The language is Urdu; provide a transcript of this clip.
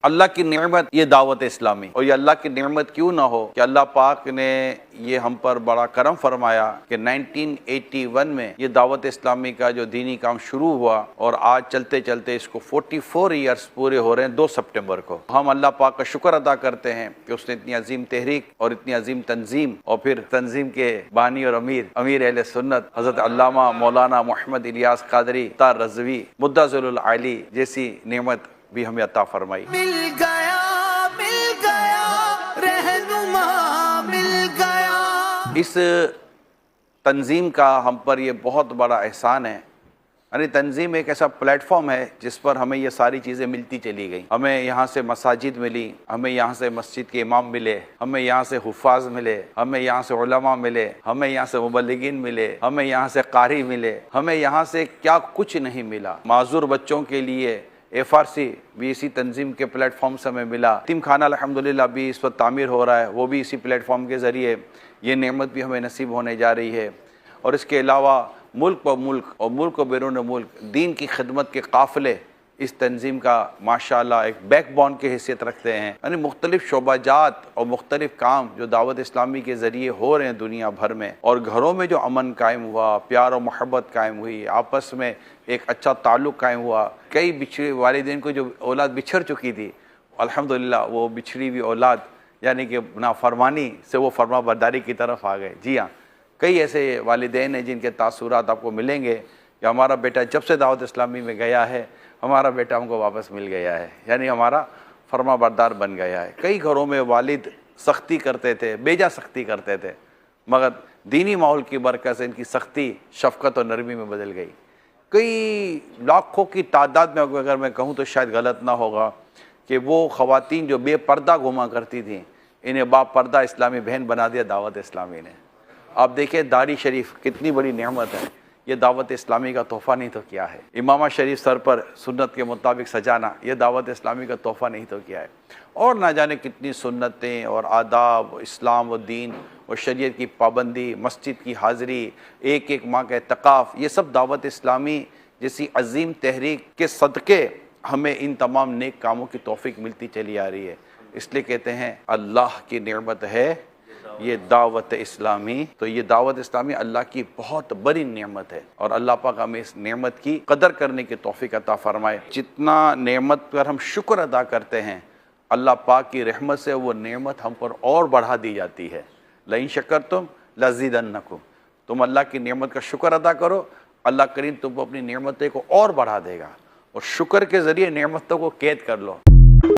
اللہ کی نعمت یہ دعوت اسلامی، اور یہ اللہ کی نعمت کیوں نہ ہو کہ اللہ پاک نے یہ ہم پر بڑا کرم فرمایا کہ 1981 میں یہ دعوت اسلامی کا جو دینی کام شروع ہوا، اور آج چلتے چلتے اس کو 44 ایئرز پورے ہو رہے ہیں 2 سپٹمبر کو۔ ہم اللہ پاک کا شکر ادا کرتے ہیں کہ اس نے اتنی عظیم تحریک اور اتنی عظیم تنظیم، اور پھر تنظیم کے بانی اور امیر اہل سنت حضرت علامہ مولانا محمد الیاس قادری طاہر رضوی مدظل العالی جیسی نعمت بھی ہمیں عطا فرمائی۔ مل گیا رہنما مل گیا۔ اس تنظیم کا ہم پر یہ بہت بڑا احسان ہے، یعنی تنظیم ایک ایسا پلیٹ فارم ہے جس پر ہمیں یہ ساری چیزیں ملتی چلی گئیں۔ ہمیں یہاں سے مساجد ملی، ہمیں یہاں سے مسجد کے امام ملے، ہمیں یہاں سے حفاظ ملے، ہمیں یہاں سے علماء ملے، ہمیں یہاں سے مبلغین ملے، ہمیں یہاں سے قاری ملے، ہمیں یہاں سے کیا کچھ نہیں ملا۔ معذور بچوں کے لیے FRC بھی اسی تنظیم کے پلیٹ فارم سے ہمیں ملا۔ یتیم خانہ الحمدللہ بھی اس وقت تعمیر ہو رہا ہے، وہ بھی اسی پلیٹ فارم کے ذریعے یہ نعمت بھی ہمیں نصیب ہونے جا رہی ہے۔ اور اس کے علاوہ ملک و ملک اور ملک و بیرون ملک دین کی خدمت کے قافلے اس تنظیم کا ماشاءاللہ ایک بیک بون کی حیثیت رکھتے ہیں، یعنی مختلف شعبہ جات اور مختلف کام جو دعوت اسلامی کے ذریعے ہو رہے ہیں دنیا بھر میں، اور گھروں میں جو امن قائم ہوا، پیار و محبت قائم ہوئی، آپس میں ایک اچھا تعلق قائم ہوا۔ کئی بچھڑے والدین کو جو اولاد بچھڑ چکی تھی، الحمدللہ وہ بچھڑی ہوئی اولاد یعنی کہ نافرمانی سے وہ فرما برداری کی طرف آ گئے۔ جی ہاں، کئی ایسے والدین ہیں جن کے تاثرات آپ کو ملیں گے کہ ہمارا بیٹا جب سے دعوت اسلامی میں گیا ہے، ہمارا بیٹا ہم کو واپس مل گیا ہے، یعنی ہمارا فرما بردار بن گیا ہے۔ کئی گھروں میں والد سختی کرتے تھے، بیجا سختی کرتے تھے، مگر دینی ماحول کی برکت سے ان کی سختی شفقت اور نرمی میں بدل گئی۔ کئی لاکھوں کی تعداد میں اگر میں کہوں تو شاید غلط نہ ہوگا کہ وہ خواتین جو بے پردہ گھوما کرتی تھیں، انہیں با پردہ اسلامی بہن بنا دیا دعوت اسلامی نے۔ آپ دیکھیں داڑھی شریف کتنی بڑی نعمت ہے، یہ دعوت اسلامی کا تحفہ نہیں تو کیا ہے۔ امامہ شریف سر پر سنت کے مطابق سجانا، یہ دعوت اسلامی کا تحفہ نہیں تو کیا ہے۔ اور نہ جانے کتنی سنتیں اور آداب، اسلام و دین اور شریعت کی پابندی، مسجد کی حاضری، ایک ایک ماہ کا اعتکاف، یہ سب دعوت اسلامی جیسی عظیم تحریک کے صدقے ہمیں ان تمام نیک کاموں کی توفیق ملتی چلی آ رہی ہے۔ اس لیے کہتے ہیں اللہ کی نعمت ہے یہ دعوت اسلامی، تو یہ دعوت اسلامی اللہ کی بہت بڑی نعمت ہے، اور اللہ پاک ہمیں اس نعمت کی قدر کرنے کی توفیق عطا فرمائے۔ جتنا نعمت پر ہم شکر ادا کرتے ہیں، اللہ پاک کی رحمت سے وہ نعمت ہم پر اور بڑھا دی جاتی ہے۔ لئن شکرتم لزیدنکم، تم اللہ کی نعمت کا شکر ادا کرو، اللہ کریم تم کو اپنی نعمتیں کو اور بڑھا دے گا، اور شکر کے ذریعے نعمتوں کو قید کر لو۔